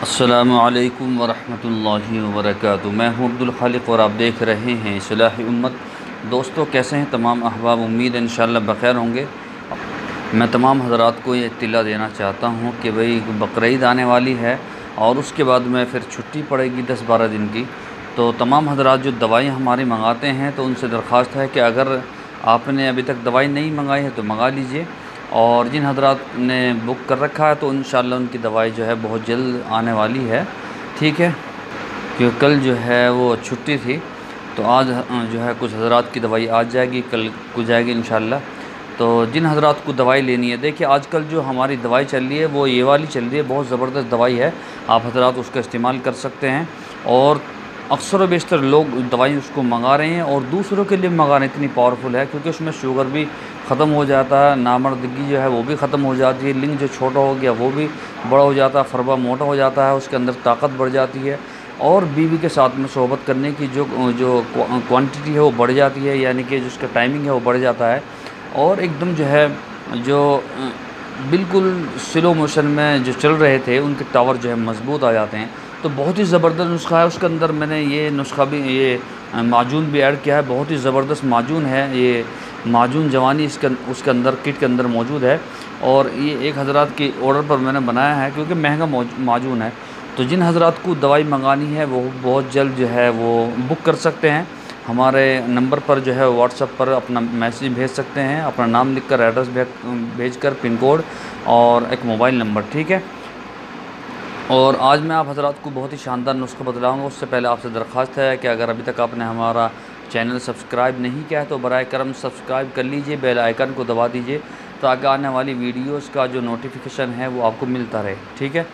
अस्सलामु अलैकुम वरहमतुल्लाहि वबरकातुहू। मैं हूँ अब्दुल खालिक और आप देख रहे हैं इस्लाही उम्मत। दोस्तों, कैसे हैं तमाम अहबाब? उम्मीद है इंशाअल्लाह बख़ैर होंगे। मैं तमाम हज़रात को ये इत्तिला देना चाहता हूँ कि भाई बकरीद आने वाली है और उसके बाद में फिर छुट्टी पड़ेगी 10-12 दिन की। तो तमाम हज़रात जो दवाइयाँ हमारी मंगाते हैं तो उनसे दरख्वास्त है कि अगर आपने अभी तक दवाई नहीं मंगाई है तो मंगा लीजिए, और जिन हज़रात ने बुक कर रखा है तो इंशाअल्लाह उनकी दवाई जो है बहुत जल्द आने वाली है। ठीक है, क्योंकि कल जो है वो छुट्टी थी तो आज जो है कुछ हज़रात की दवाई आज जाएगी, कल को जाएगी इंशाअल्लाह। तो जिन हज़रात को दवाई लेनी है, देखिए आजकल जो हमारी दवाई चल रही है वो ये वाली चल रही है, बहुत ज़बरदस्त दवाई है। आप हज़रात उसका इस्तेमाल कर सकते हैं और अक्सर व बेशतर लोग दवाई उसको मंगा रहे हैं और दूसरों के लिए मंगा रहे हैं। इतनी पावरफुल है क्योंकि उसमें शुगर भी ख़त्म हो जाता है, नामर्दगी जो है वो भी ख़त्म हो जाती है, लिंग जो छोटा हो गया वो भी बड़ा हो जाता है, फरबा मोटा हो जाता है, उसके अंदर ताकत बढ़ जाती है और बीवी के साथ में सोहबत करने की जो जो क्वांटिटी है वो बढ़ जाती है, यानी कि जिसका टाइमिंग है वो बढ़ जाता है और एकदम जो है जो बिल्कुल स्लो मोशन में जो चल रहे थे उनके टावर जो है मज़बूत आ जाते हैं। तो बहुत ही ज़बरदस्त नुस्खा है। उसके अंदर मैंने ये नुस्खा भी, ये माजून भी ऐड किया है। बहुत ही ज़बरदस्त माजून है ये, माजून जवानी उसके अंदर किट के अंदर मौजूद है और ये एक हज़रात की ऑर्डर पर मैंने बनाया है क्योंकि महंगा माजून है। तो जिन हज़रात को दवाई मंगानी है वो बहुत जल्द जो है वो बुक कर सकते हैं। हमारे नंबर पर जो है व्हाट्सएप पर अपना मैसेज भेज सकते हैं, अपना नाम लिखकर, एड्रेस भेज कर, पिन कोड और एक मोबाइल नंबर। ठीक है, और आज मैं आप हज़रात को बहुत ही शानदार नुस्खा बतलाऊँगा। उससे पहले आपसे दरख्वास्त है कि अगर अभी तक आपने हमारा चैनल सब्सक्राइब नहीं किया है तो बराए करम सब्सक्राइब कर लीजिए, बेल आइकन को दबा दीजिए ताकि आने वाली वीडियोस का जो नोटिफिकेशन है वो आपको मिलता रहे। ठीक है,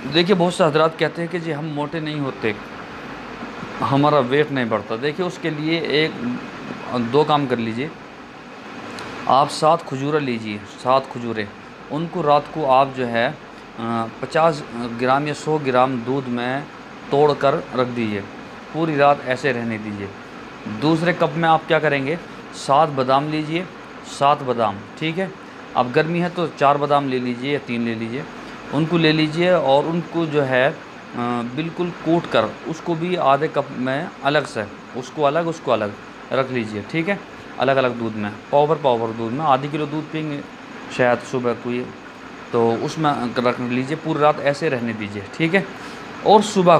देखिए बहुत से हज़रात कहते हैं कि जी हम मोटे नहीं होते, हमारा वेट नहीं बढ़ता। देखिए उसके लिए दो काम कर लीजिए। आप 7 खजूरें लीजिए, 7 खजूरें, उनको रात को आप जो है 50 ग्राम या 100 ग्राम दूध में तोड़ कर रख दीजिए, पूरी रात ऐसे रहने दीजिए। दूसरे कप में आप क्या करेंगे, 7 बादाम लीजिए, 7 बादाम। ठीक है, अब गर्मी है तो 4 बादाम ले लीजिए या 3 ले लीजिए, उनको ले लीजिए और उनको जो है बिल्कुल कूट कर उसको भी आधे कप में अलग से, उसको अलग रख लीजिए। ठीक है, अलग अलग दूध में, पावर दूध में, आधी किलो दूध पिएंगे शायद सुबह को, ये तो उसमें रख लीजिए, पूरी रात ऐसे रहने दीजिए। ठीक है, और सुबह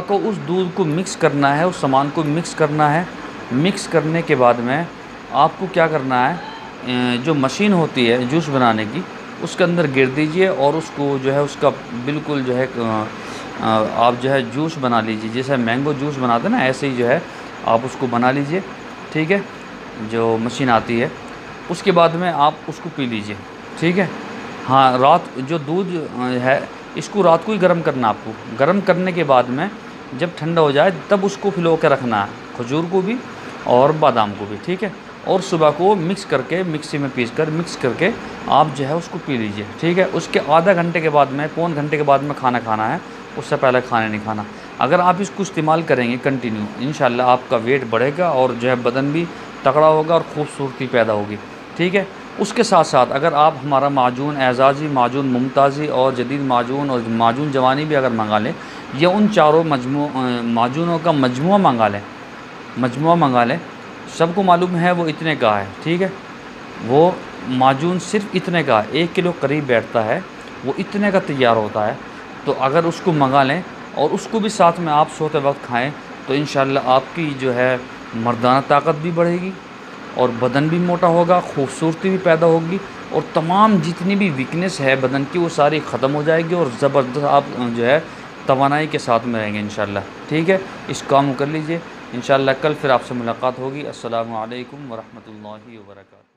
को उस दूध को मिक्स करना है, उस सामान को मिक्स करना है। मिक्स करने के बाद में आपको क्या करना है, जो मशीन होती है जूस बनाने की उसके अंदर गिर दीजिए और उसको जो है उसका बिल्कुल जो है आप जो है जूस बना लीजिए, जैसे मैंगो जूस बनाते हैं ना ऐसे ही जो है आप उसको बना लीजिए। ठीक है, जो मशीन आती है उसके बाद में आप उसको पी लीजिए। ठीक है, हाँ, रात जो दूध है इसको रात को ही गर्म करना। आपको गर्म करने के बाद में जब ठंडा हो जाए तब उसको फिलो के रखना है, खजूर को भी और बादाम को भी। ठीक है, और सुबह को मिक्स करके, मिक्सी में मिक्स करके आप जो है उसको पी लीजिए। ठीक है, उसके आधा घंटे के बाद में, पौन घंटे के बाद में खाना है, उससे पहले खाना नहीं खाना। अगर आप इसको इस्तेमाल करेंगे कंटिन्यू, इंशाल्लाह आपका वेट बढ़ेगा और जो है बदन भी तगड़ा होगा और खूबसूरती पैदा होगी। ठीक है, उसके साथ साथ अगर आप हमारा माजून एजाज़ी, माजून मुमताज़ी और जदीद माजून और माजून जवानी भी अगर मंगा लें, या उन चारों माजूनों का मजमुआ मंगा लें, सबको मालूम है वो इतने का है। ठीक है, वो माजून सिर्फ इतने का 1 किलो करीब बैठता है, वो इतने का तैयार होता है। तो अगर उसको मंगा लें और उसको भी साथ में आप सोते वक्त खाएं तो इंशाल्लाह आपकी जो है मर्दाना ताकत भी बढ़ेगी और बदन भी मोटा होगा, खूबसूरती भी पैदा होगी और तमाम जितनी भी वीकनेस है बदन की वो सारी ख़त्म हो जाएगी और ज़बरदस्त आप जो है तवानाई के साथ में रहेंगे इंशाल्लाह। ठीक है, इस काम को कर लीजिए, इंशाल्लाह कल फिर आपसे मुलाकात होगी। अस्सलामु अलैकुम वरहमतुल्लाहि वबरकातुहू।